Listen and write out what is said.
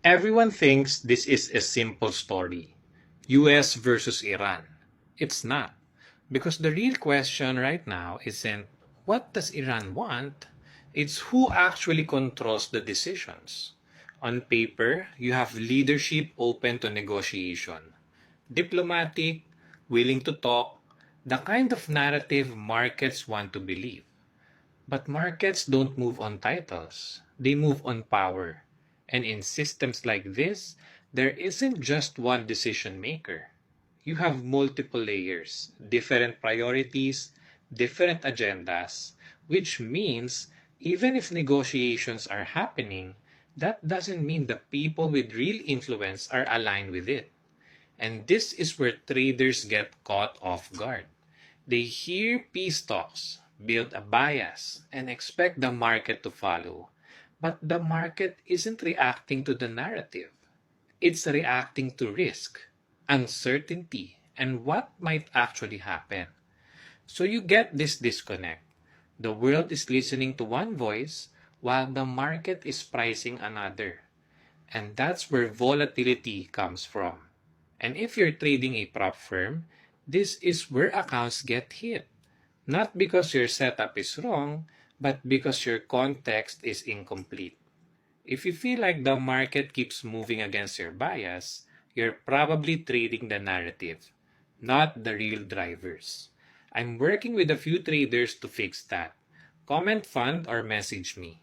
Everyone thinks this is a simple story. US versus Iran. It's not. Because the real question right now isn't what does Iran want? It's who actually controls the decisions. On paper, you have leadership open to negotiation, diplomatic, willing to talk, the kind of narrative markets want to believe. But markets don't move on titles, they move on power. And in systems like this, there isn't just one decision maker. You have multiple layers, different priorities, different agendas, which means even if negotiations are happening, that doesn't mean the people with real influence are aligned with it. And this is where traders get caught off guard. They hear peace talks, build a bias, and expect the market to follow. But the market isn't reacting to the narrative. It's reacting to risk, uncertainty, and what might actually happen. So you get this disconnect. The world is listening to one voice while the market is pricing another. And that's where volatility comes from. And if you're trading a prop firm, this is where accounts get hit. Not because your setup is wrong, but because your context is incomplete. If you feel like the market keeps moving against your bias, you're probably trading the narrative, not the real drivers. I'm working with a few traders to fix that. Comment fund or message me.